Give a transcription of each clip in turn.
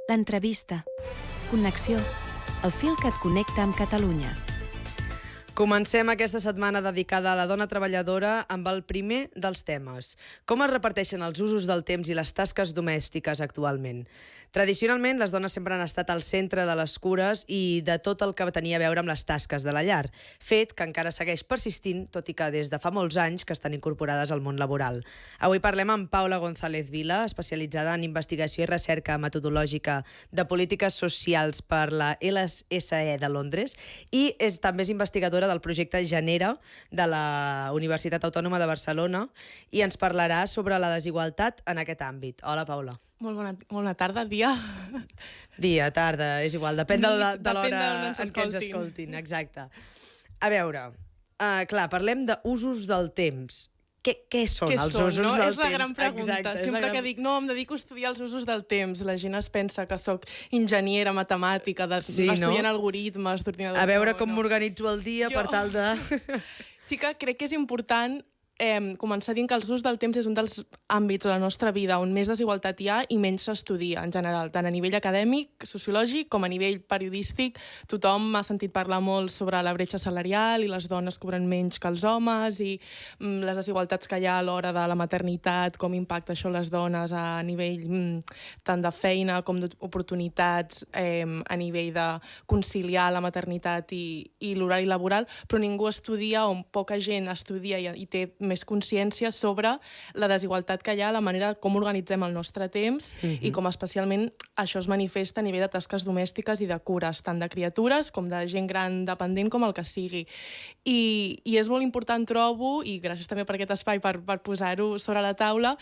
L'entrevista. Connexió. El fil que et connecta amb Catalunya. Comencem aquesta setmana dedicada a la dona treballadora amb el primer dels temes. Com es reparteixen els usos del temps i les tasques domèstiques actualment? Tradicionalment, les dones sempre han estat al centre de les cures i de tot el que tenia a veure amb les tasques de la llar, fet que encara segueix persistint, tot i que des de fa molts anys que estan incorporades al món laboral. Avui parlem amb Paula González Vila, especialitzada en investigació i recerca metodològica de polítiques socials per la LSE de Londres i també és investigadora del projecte Genera de la Universitat Autònoma de Barcelona i ens parlarà sobre la desigualtat en aquest àmbit. Hola, Paula. Molt bona tarda, dia. Dia, tarda, és igual, depèn de l'hora en què ens escoltin. Exacte. A veure, clar, parlem d'usos del temps. Què són els usos del temps? És la gran pregunta. Exacte, sempre que dic, no, em dedico a estudiar els usos del temps, la gent es pensa que sóc enginyera matemàtica, estudiant algoritmes d'ordinadors. A veure com m'organitzo el dia per tal de... Sí que crec que és important començar dient que els usos del temps és un dels àmbits de la nostra vida on més desigualtat hi ha i menys s'estudia en general, tant a nivell acadèmic, sociològic, com a nivell periodístic. Tothom m'ha sentit parlar molt sobre la bretxa salarial i les dones cobren menys que els homes i les desigualtats que hi ha a l'hora de la maternitat, com impacta això les dones a nivell tant de feina com d'oportunitats, a nivell de conciliar la maternitat i l'horari laboral, però ningú estudia, o poca gent estudia i té més consciència sobre la desigualtat que hi ha, la manera com organitzem el nostre temps i com especialment això es manifesta a nivell de tasques domèstiques i de cures, tant de criatures com de gent gran dependent com el que sigui. I és molt important, trobo, i gràcies també per aquest espai per posar-ho sobre la taula,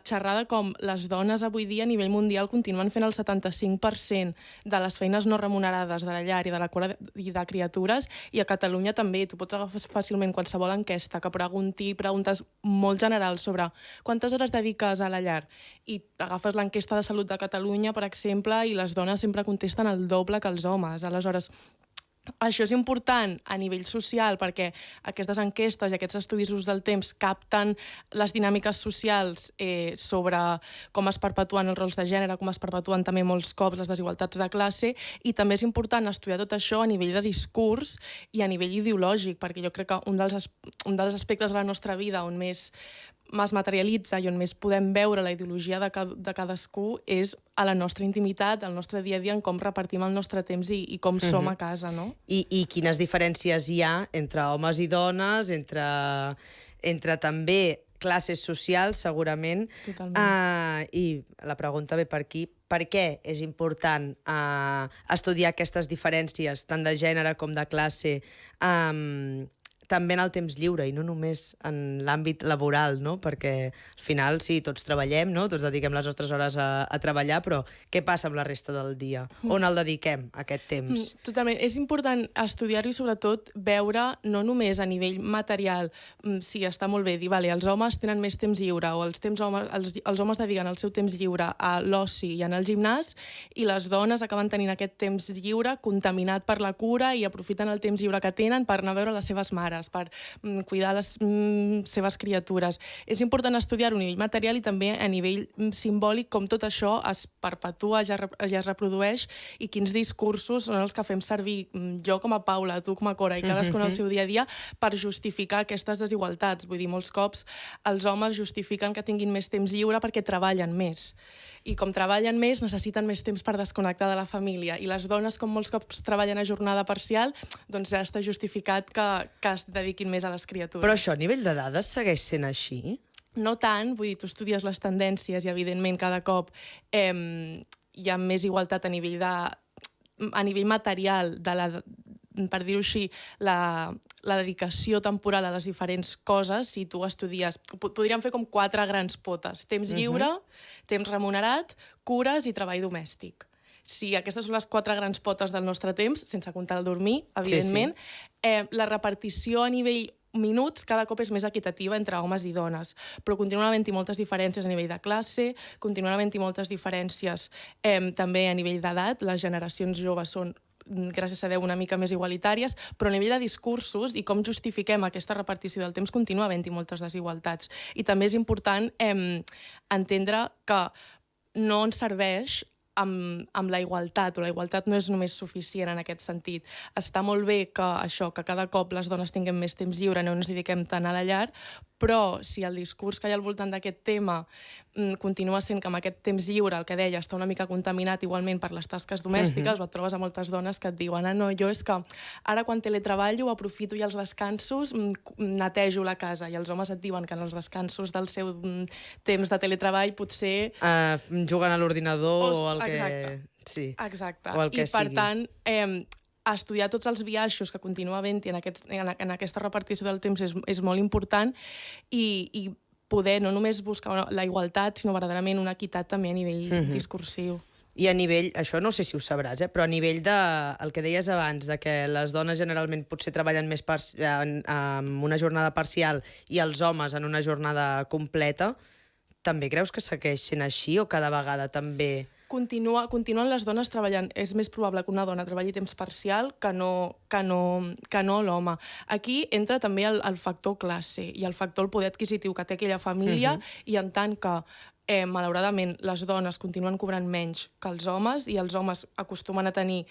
xerrar de com les dones avui dia a nivell mundial continuen fent el 75% de les feines no remunerades de la llar i de la cura i de criatures, i a Catalunya també. Tu pots agafar fàcilment qualsevol enquesta que pregunti preguntes molt generals sobre quantes hores dediques a la llar i agafes l'enquesta de salut de Catalunya, per exemple, i les dones sempre contesten el doble que els homes. Aleshores, això és important a nivell social perquè aquestes enquestes i aquests estudis d'ús del temps capten les dinàmiques socials sobre com es perpetuen els rols de gènere, com es perpetuen també molts cops les desigualtats de classe, i també és important estudiar tot això a nivell de discurs i a nivell ideològic, perquè jo crec que un dels aspectes de la nostra vida on més es materialitza i on més podem veure la ideologia de cadascú és a la nostra intimitat, al nostre dia a dia, en com repartim el nostre temps i com som a casa, no? I quines diferències hi ha entre homes i dones, entre també classes socials, segurament. Totalment. I la pregunta ve per aquí. Per què és important estudiar aquestes diferències, tant de gènere com de classe, també en el temps lliure i no només en l'àmbit laboral, no? Perquè al final sí, tots treballem, no? Tots dediquem les nostres hores a treballar, però què passa amb la resta del dia? On el dediquem, aquest temps? Totalment. És important estudiar-ho i sobretot veure no només a nivell material, sí, està molt bé dir, vale, els homes tenen més temps lliure o els homes dediquen el seu temps lliure a l'oci i anar al gimnàs i les dones acaben tenint aquest temps lliure contaminat per la cura i aprofiten el temps lliure que tenen per anar a veure les seves mares, per cuidar les seves criatures. És important estudiar-ho a nivell material i també a nivell simbòlic com tot això es perpetua, ja es reprodueix i quins discursos són els que fem servir jo com a Paula, tu com a Cora i cadascun al seu dia a dia per justificar aquestes desigualtats. Vull dir, molts cops els homes justifiquen que tinguin més temps lliure perquè treballen més. I com treballen més, necessiten més temps per desconnectar de la família. I les dones, com molts cops treballen a jornada parcial, doncs ja està justificat que es dediquin més a les criatures. Però això, a nivell de dades, segueix sent així? No tant, vull dir, tu estudies les tendències i, evidentment, cada cop hi ha més igualtat a nivell material per dir-ho així, la dedicació temporal a les diferents coses. Si tu estudies, podríem fer com 4 grans potes: temps lliure, temps remunerat, cures i treball domèstic. Si aquestes són les 4 grans potes del nostre temps, sense comptar el dormir, evidentment, la repartició a nivell minuts cada cop és més equitativa entre homes i dones, però continuen havent-hi moltes diferències a nivell de classe, continuen havent-hi moltes diferències també a nivell d'edat. Les generacions joves són, gràcies a Déu, una mica més igualitàries, però a nivell de discursos i com justifiquem aquesta repartició del temps continua havent-hi moltes desigualtats. I també és important entendre que no ens serveix amb la igualtat, o la igualtat no és només suficient en aquest sentit. Està molt bé que cada cop les dones tinguem més temps lliure, no ens dediquem tant a la llar, però si el discurs que hi ha al voltant d'aquest tema continua sent que amb aquest temps lliure, el que deia, està una mica contaminat igualment per les tasques domèstiques, o et trobes a moltes dones que et diuen no, jo és que ara quan teletreballo aprofito i als descansos netejo la casa, i els homes et diuen que en els descansos del seu temps de teletreball potser... juguen a l'ordinador o el que... Exacte. Sí. Exacte. O el que I per sigui. tant, estudiar tots els biaixos que continua havent-hi en aquesta repartició del temps és molt important i poder no només buscar la igualtat, sinó verdaderament una equitat també a nivell discursiu. I a nivell, això no sé si ho sabràs, però a nivell de el que deies abans, de que les dones generalment potser treballen més en una jornada parcial i els homes en una jornada completa, també creus que segueix sent així o cada vegada també... Continuen les dones treballant. És més probable que una dona treballi temps parcial que no l'home. Aquí entra també el factor classe i el factor el poder adquisitiu que té aquella família i en tant que malauradament les dones continuen cobrant menys que els homes i els homes acostumen a tenir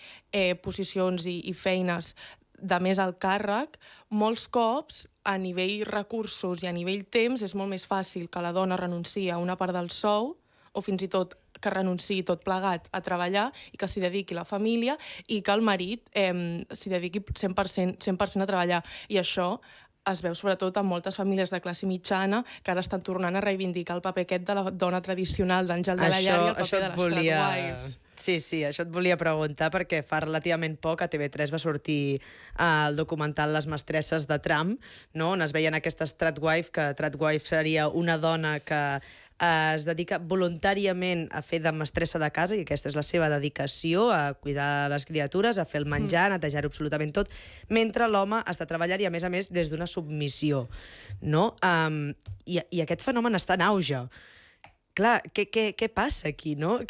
posicions i feines de més alt càrrec, molts cops a nivell recursos i a nivell temps és molt més fàcil que la dona renunciï a una part del sou o fins i tot que renunciï tot plegat a treballar i que s'hi dediqui la família i que el marit s'hi dediqui 100% a treballar. I això es veu sobretot en moltes famílies de classe mitjana que ara estan tornant a reivindicar el paper aquest de la dona tradicional d'Àngel de la Llar i el paper de les tradwives. Sí, això et volia preguntar perquè fa relativament poc a TV3 va sortir el documental Les mestresses de Trump, no? On es veien aquestes tradwife, que tradwife seria una dona que es dedica voluntàriament a fer de mestressa de casa i aquesta és la seva dedicació, a cuidar les criatures, a fer el menjar, a netejar absolutament tot, mentre l'home està treballant i, a més, des d'una submissió. No? I aquest fenomen està en auge. Clar, què passa aquí, no?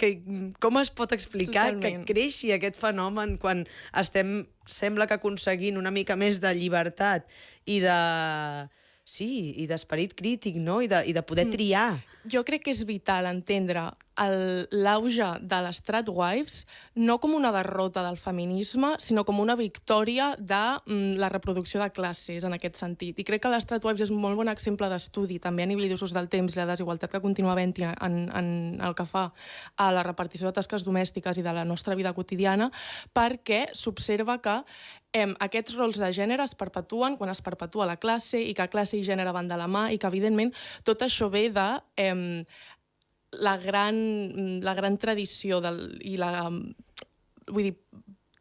Com es pot explicar que creixi aquest fenomen quan estem, sembla que aconseguint una mica més de llibertat i de... Sí, i d'esperit crític, no? I de poder triar. Jo crec que és vital entendre l'auge de les tradwives no com una derrota del feminisme, sinó com una victòria de la reproducció de classes, en aquest sentit. I crec que les tradwives és un molt bon exemple d'estudi, també a nivell d'usos del temps i la desigualtat que continua havent-hi en el que fa a la repartició de tasques domèstiques i de la nostra vida quotidiana, perquè s'observa que aquests rols de gènere es perpetuen quan es perpetua la classe i que classe i gènere van de la mà i que, evidentment, tot això ve de la gran tradició vull dir,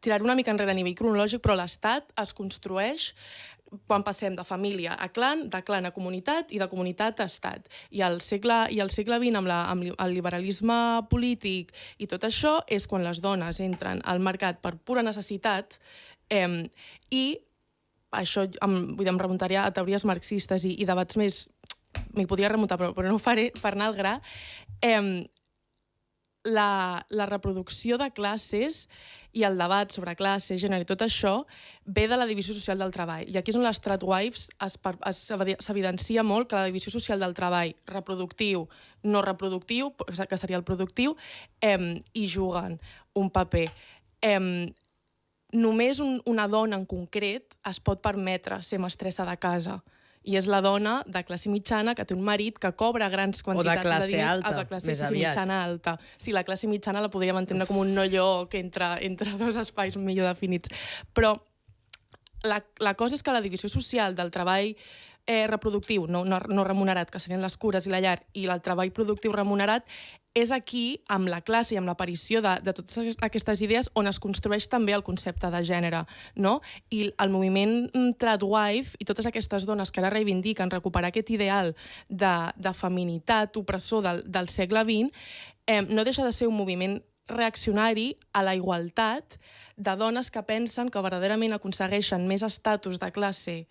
tirar una mica enrere a nivell cronològic, però l'Estat es construeix quan passem de família a clan, de clan a comunitat i de comunitat a estat. I al segle XX, amb el liberalisme polític i tot això, és quan les dones entren al mercat per pura necessitat i això em remuntaria a teories marxistes i debats més... M'hi podria remuntar, però no ho faré per anar al gra. La reproducció de classes i el debat sobre classe, gènere i tot això ve de la divisió social del treball. I aquí és on les tradwives s'evidencia molt que la divisió social del treball reproductiu, no reproductiu, que seria el productiu, hi juguen un paper. Només una dona en concret es pot permetre ser mestressa de casa. I és la dona de classe mitjana que té un marit que cobra grans quantitats de diners. O de classe alta, més aviat. Mitjana alta. Sí, la classe mitjana la podríem entendre com un no lloc entre dos espais millor definits. Però la cosa és que la divisió social del treball reproductiu, no remunerat, que serien les cures i la llar, i el treball productiu remunerat, és aquí, amb la classe i amb l'aparició de totes aquestes idees, on es construeix també el concepte de gènere, no? I el moviment tradwife i totes aquestes dones que ara reivindiquen recuperar aquest ideal de feminitat opressor del segle XX, no deixa de ser un moviment reaccionari a la igualtat de dones que pensen que verdaderament aconsegueixen més estatus de classe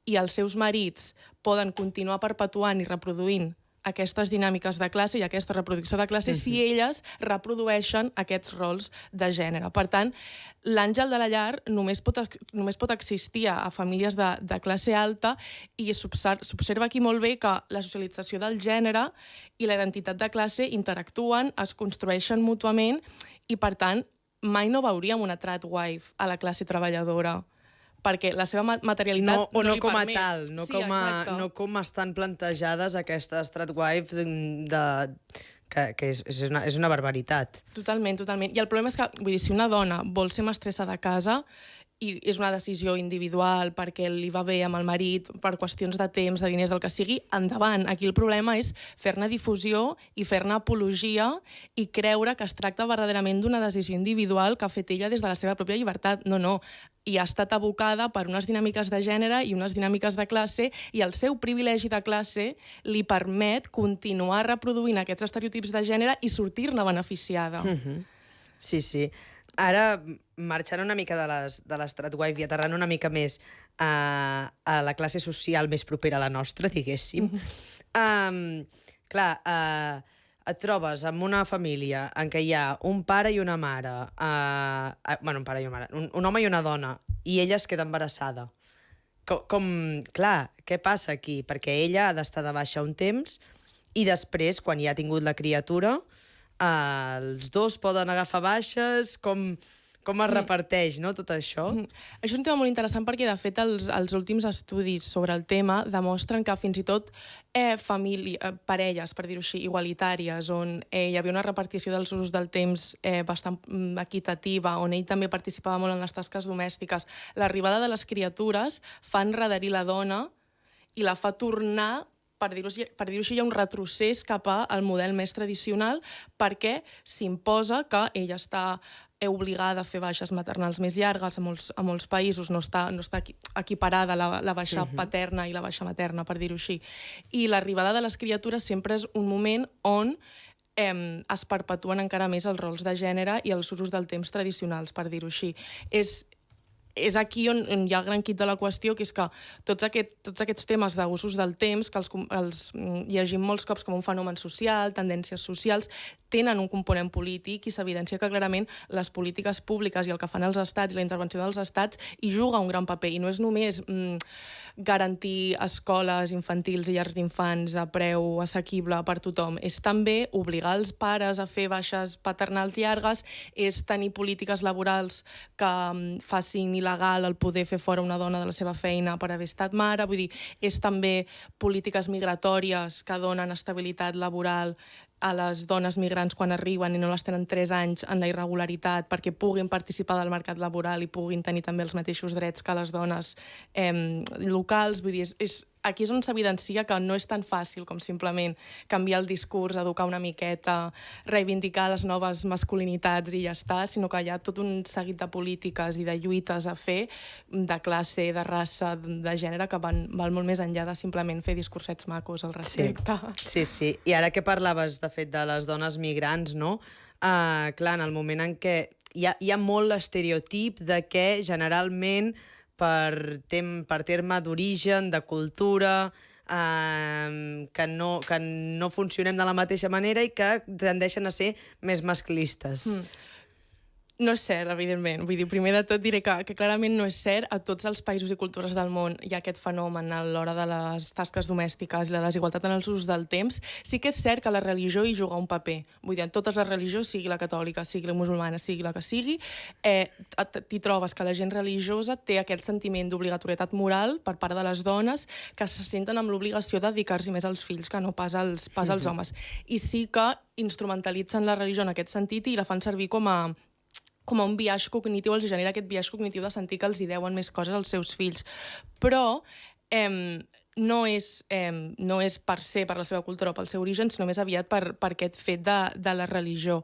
i els seus marits poden continuar perpetuant i reproduint aquestes dinàmiques de classe i aquesta reproducció de classe si elles reprodueixen aquests rols de gènere. Per tant, l'àngel de la llar només pot existir a famílies de classe alta i s'observa aquí molt bé que la socialització del gènere i la identitat de classe interactuen, es construeixen mútuament i, per tant, mai no veuríem una tradwife a la classe treballadora, perquè la seva materialitat no li com a permet. tal, no com estan plantejades aquestes tradwives que és una barbaritat. Totalment. I el problema és que, vull dir, si una dona vol ser mestressa de casa i és una decisió individual perquè li va bé amb el marit, per qüestions de temps, de diners, del que sigui, endavant. Aquí el problema és fer-ne difusió i fer-ne apologia i creure que es tracta verdaderament d'una decisió individual que ha fet ella des de la seva pròpia llibertat. No. I ha estat abocada per unes dinàmiques de gènere i unes dinàmiques de classe i el seu privilegi de classe li permet continuar reproduint aquests estereotips de gènere i sortir-ne beneficiada. Sí. Ara, marxant una mica de les tradwife i aterrant una mica més a la classe social més propera a la nostra, diguéssim, et trobes amb una família en què hi ha un pare i una mare, un home i una dona, i ella es queda embarassada. Què passa aquí? Perquè ella ha d'estar de baixa un temps i després, quan ja ha tingut la criatura, els dos poden agafar baixes, com es reparteix, no, tot això? Això és un tema molt interessant perquè, de fet, els últims estudis sobre el tema demostren que fins i tot parelles, per dir-ho així, igualitàries, on hi havia una repartició dels usos del temps bastant equitativa, on ell també participava molt en les tasques domèstiques, l'arribada de les criatures fa enrederir la dona i la fa tornar, per dir-ho així, hi ha un retrocés cap al model més tradicional perquè s'imposa que ella està obligada a fer baixes maternals més llargues. A molts països no està equiparada la baixa paterna i la baixa materna, per dir-ho així. I l'arribada de les criatures sempre és un moment on es perpetuen encara més els rols de gènere i els usos del temps tradicionals, per dir-ho així. És aquí on hi ha el gran quid de la qüestió, que és que tots aquests temes d'usos del temps, que els llegim molts cops com un fenomen social, tendències socials, tenen un component polític i s'evidencia que clarament les polítiques públiques i el que fan els estats, la intervenció dels estats, hi juga un gran paper. I no és només garantir escoles infantils i llars d'infants a preu assequible per tothom, és també obligar els pares a fer baixes paternals llargues, és tenir polítiques laborals que facin il·legal el poder fer fora una dona de la seva feina per haver estat mare, vull dir, és també polítiques migratòries que donen estabilitat laboral a les dones migrants quan arriben i no les tenen 3 anys en la irregularitat perquè puguin participar del mercat laboral i puguin tenir també els mateixos drets que les dones locals. Vull dir, aquí és on s'evidencia que no és tan fàcil com simplement canviar el discurs, educar una miqueta, reivindicar les noves masculinitats i ja està, sinó que hi ha tot un seguit de polítiques i de lluites a fer de classe, de raça, de gènere, que van molt més enllà de simplement fer discursets macos al respecte. Sí. I ara que parlaves, de fet, de les dones migrants, no? Clar, en el moment en què hi ha molt l'estereotip de que generalment per terme d'origen, de cultura, que no funcionem de la mateixa manera i que tendeixen a ser més masclistes. No és cert, evidentment. Vull dir, primer de tot diré que clarament no és cert. A tots els països i cultures del món hi ha aquest fenomen a l'hora de les tasques domèstiques i la desigualtat en els usos del temps. Sí que és cert que la religió hi juga un paper. Vull dir, en totes les religions, sigui la catòlica, sigui la musulmana, sigui la que sigui, t'hi trobes que la gent religiosa té aquest sentiment d'obligatorietat moral per part de les dones que se senten amb l'obligació de dedicar-s'hi més als fills que no pas als homes. I sí que instrumentalitzen la religió en aquest sentit i la fan servir com a un biaix cognitiu, els genera aquest biaix cognitiu de sentir que els hi deuen més coses als seus fills. Però no és per ser, per la seva cultura o pel seu origen, sinó més aviat per aquest fet de la religió.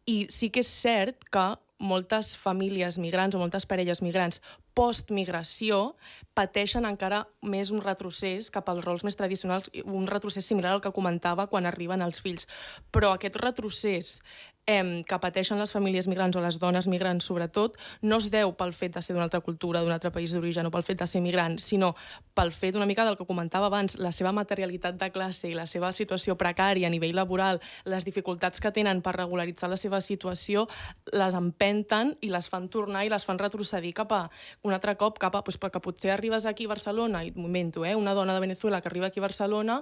I sí que és cert que moltes famílies migrants o moltes parelles migrants post-migració pateixen encara més un retrocés cap als rols més tradicionals, un retrocés similar al que comentava quan arriben els fills. Però aquest retrocés que pateixen les famílies migrants o les dones migrants sobretot, no es deu pel fet de ser d'una altra cultura, d'un altre país d'origen o pel fet de ser migrant, sinó pel fet una mica del que comentava abans, la seva materialitat de classe i la seva situació precària a nivell laboral, les dificultats que tenen per regularitzar la seva situació, les empenten i les fan tornar i les fan retrocedir cap a un altre cop, perquè potser arribes aquí a Barcelona, i m'ho invento, una dona de Venezuela que arriba aquí a Barcelona,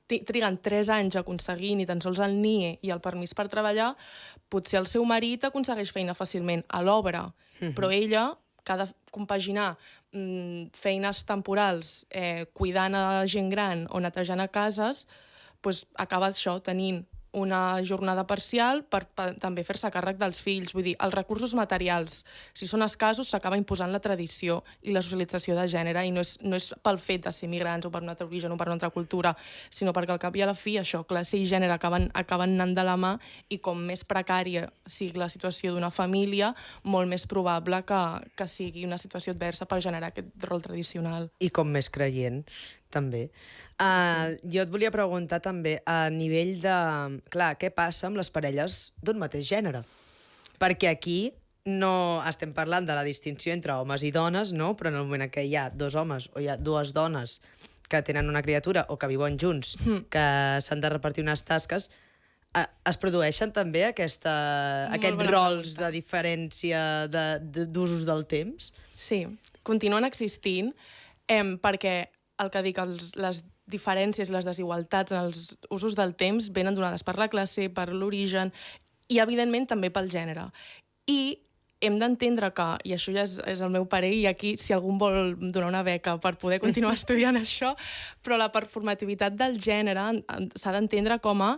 triguen 3 anys a aconseguir ni tan sols el NIE i el permís per treballar, potser el seu marit aconsegueix feina fàcilment a l'obra, però ella, que ha de compaginar feines temporals cuidant a gent gran o netejant a cases, acaba això tenint una jornada parcial per també fer-se càrrec dels fills. Vull dir, els recursos materials, si són escassos, s'acaba imposant la tradició i la socialització de gènere, i no és pel fet de ser migrants o per un altre origen o per una altra cultura, sinó perquè al cap i a la fi això, classe i gènere acaben anant de la mà, i com més precària sigui la situació d'una família, molt més probable que sigui una situació adversa per generar aquest rol tradicional. I com més creient, també. Jo et volia preguntar també a nivell de... Clar, què passa amb les parelles d'un mateix gènere? Perquè aquí no estem parlant de la distinció entre homes i dones, no? Però en el moment que hi ha 2 homes o hi ha 2 dones que tenen una criatura o que viuen junts, que s'han de repartir unes tasques, es produeixen també aquests rols de diferència d'usos del temps? Sí, continuen existint, perquè el que dic, les diferències i les desigualtats en els usos del temps venen donades per la classe, per l'origen i, evidentment, també pel gènere. I hem d'entendre que, i això ja és el meu parer, i aquí si algú vol donar una beca per poder continuar estudiant això, però la performativitat del gènere s'ha d'entendre com a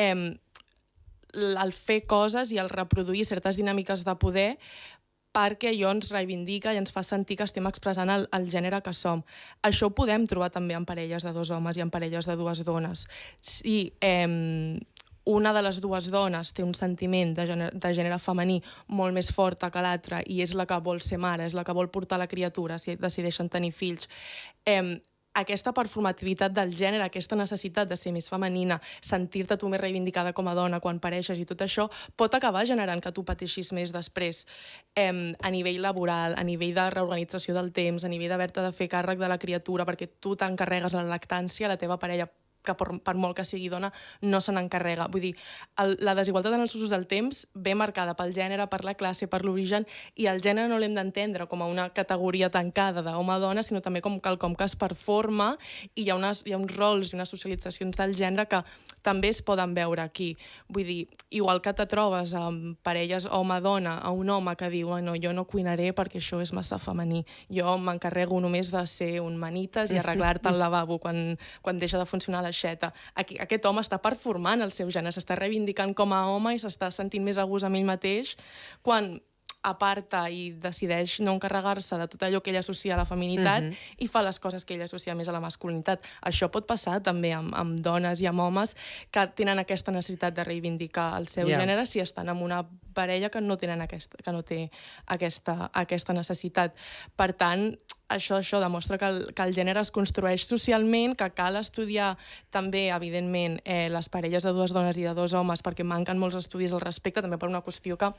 el fer coses i el reproduir certes dinàmiques de poder, perquè allò ens reivindica i ens fa sentir que estem expressant el gènere que som. Això ho podem trobar també en parelles de 2 homes i en parelles de 2 dones. Si una de les 2 dones té un sentiment de gènere femení molt més fort que l'altra i és la que vol ser mare, és la que vol portar la criatura si decideixen tenir fills, aquesta performativitat del gènere, aquesta necessitat de ser més femenina, sentir-te tu més reivindicada com a dona quan pareixes i tot això, pot acabar generant que tu pateixis més després a nivell laboral, a nivell de reorganització del temps, a nivell d'haver-te de fer càrrec de la criatura perquè tu t'encarregues la lactància, la teva parella, que per molt que sigui dona, no se n'encarrega. Vull dir, la desigualtat en els usos del temps ve marcada pel gènere, per la classe, per l'origen, i el gènere no l'hem d'entendre com a una categoria tancada d'home-dona, sinó també com quelcom que es performa, i hi ha uns rols i unes socialitzacions del gènere que també es poden veure aquí. Vull dir, igual que te trobes amb parelles home-dona, a un home que diu no, jo no cuinaré perquè això és massa femení, jo m'encarrego només de ser un manites i arreglar-te el lavabo quan deixa de funcionar la xeta. Aquest home està performant el seu gènere, s'està reivindicant com a home i s'està sentint més a gust amb ell mateix quan aparta i decideix no encarregar-se de tot allò que ell associa a la feminitat i fa les coses que ell associa més a la masculinitat. Això pot passar també amb dones i amb homes que tenen aquesta necessitat de reivindicar el seu gènere si estan en una parella que no té aquesta necessitat. Per tant, això demostra que el gènere es construeix socialment, que cal estudiar també, evidentment, les parelles de 2 dones i de 2 homes, perquè manquen molts estudis al respecte, també per una qüestió que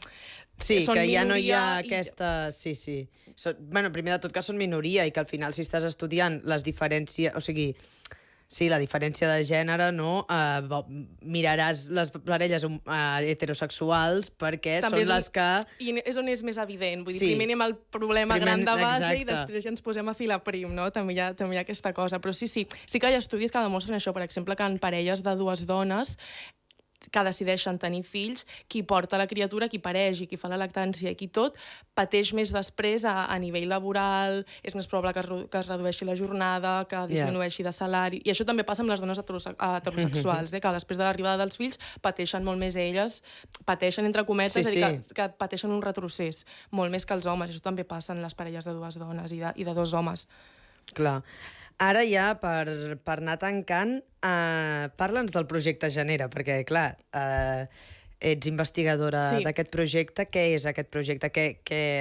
sí, són que ja no hi ha i... aquesta... Sí. Bueno, primer de tot que són minoria i que al final si estàs estudiant les diferències... O sigui, sí, la diferència de gènere, no? Miraràs les parelles heterosexuals perquè també són les que... I és on és més evident. Vull dir, primer anem al problema gran de base i després ja ens posem a filar prim, no? També hi ha aquesta cosa. Però sí que hi ha estudis que demostren això. Per exemple, que en parelles de 2 dones que decideixen tenir fills, qui porta la criatura, qui pareix i qui fa la lactància i qui tot, pateix més després a nivell laboral, és més probable que es redueixi la jornada, que disminueixi de salari. I això també passa amb les dones heterosexuals, que després de l'arribada dels fills pateixen molt més elles, pateixen entre cometes, és a dir, que pateixen un retrocés, molt més que els homes. Això també passa en les parelles de 2 dones i de 2 homes. Clar. Ara ja, per anar tancant, parla'ns del projecte Genera, perquè, clar, ets investigadora Sí. d'aquest projecte. Què és aquest projecte?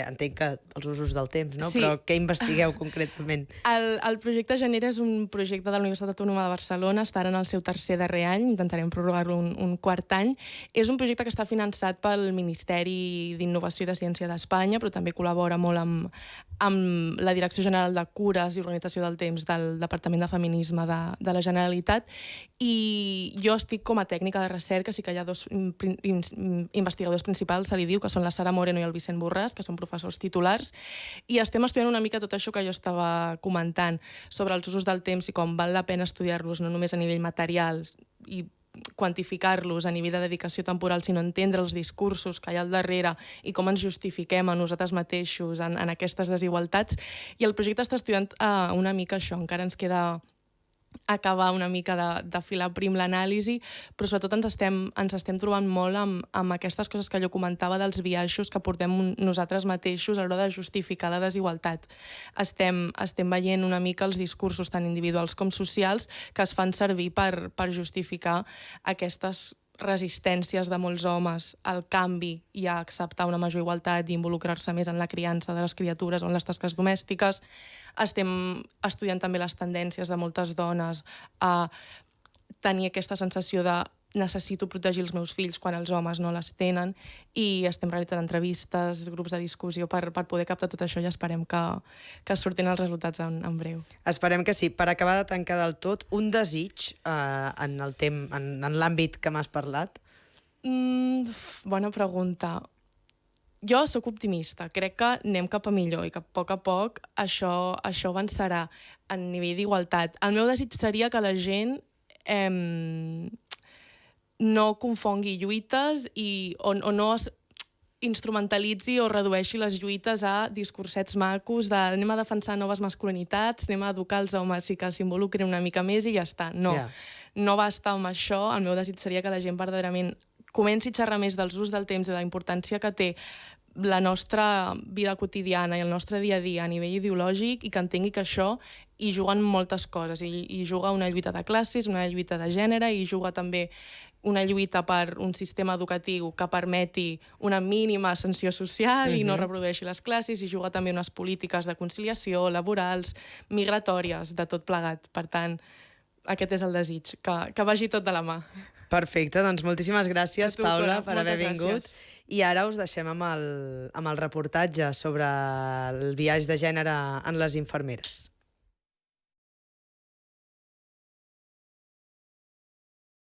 Entenc que els usos del temps, no? Sí. Però què investigueu concretament? El projecte Genera és un projecte de la Universitat Autònoma de Barcelona, està ara en el seu tercer darrer any, intentarem prorrogar-lo un quart any. És un projecte que està finançat pel Ministeri d'Innovació i de Ciència d'Espanya, però també col·labora molt amb la Direcció General de Cures i Organització del Temps del Departament de Feminisme de la Generalitat, i jo estic com a tècnica de recerca, sí que hi ha dos investigadors principals, se li diu, que són la Sara Moreno i el Vicent Borràs, que són professors titulars, i estem estudiant una mica tot això que jo estava comentant sobre els usos del temps i com val la pena estudiar-los no només a nivell material i quantificar-los a nivell de dedicació temporal, sinó entendre els discursos que hi ha al darrere i com ens justifiquem a nosaltres mateixos en aquestes desigualtats. I el projecte està estudiant una mica això, encara ens queda acabar una mica d'afilar prim l'anàlisi, però sobretot ens estem trobant molt amb aquestes coses que jo comentava dels biaixos que portem nosaltres mateixos a l'hora de justificar la desigualtat. Estem veient una mica els discursos tant individuals com socials que es fan servir per justificar aquestes resistències de molts homes al canvi i a acceptar una major igualtat i involucrar-se més en la criança de les criatures o en les tasques domèstiques. Estem estudiant també les tendències de moltes dones a tenir aquesta sensació de necessito protegir els meus fills quan els homes no les tenen, i estem realitzant entrevistes, grups de discussió per poder captar tot això, i esperem que surtin els resultats en breu. Esperem que sí. Per acabar de tancar del tot, un desig en l'àmbit que m'has parlat? Bona pregunta. Jo sóc optimista, crec que anem cap a millor i que a poc això avançarà a nivell d'igualtat. El meu desig seria que la gent no confongui lluites o no es instrumentalitzi o redueixi les lluites a discursets macos de anem a defensar noves masculinitats, anem a educar els homes i que s'involucrin una mica més i ja està. No basta amb això. El meu desig seria que la gent verdaderament comenci a xerrar més dels usos del temps i de la importància que té la nostra vida quotidiana i el nostre dia a dia a nivell ideològic, i que entengui que això hi juguen moltes coses. I juga una lluita de classes, una lluita de gènere, i juga també una lluita per un sistema educatiu que permeti una mínima ascensió social i no reprodueixi les classes, i juga també unes polítiques de conciliació, laborals, migratòries, de tot plegat. Per tant, aquest és el desig, que vagi tot de la mà. Perfecte, doncs moltíssimes gràcies, Paula, per haver vingut. Gràcies. I ara us deixem amb el reportatge sobre el biaix de gènere en les infermeres.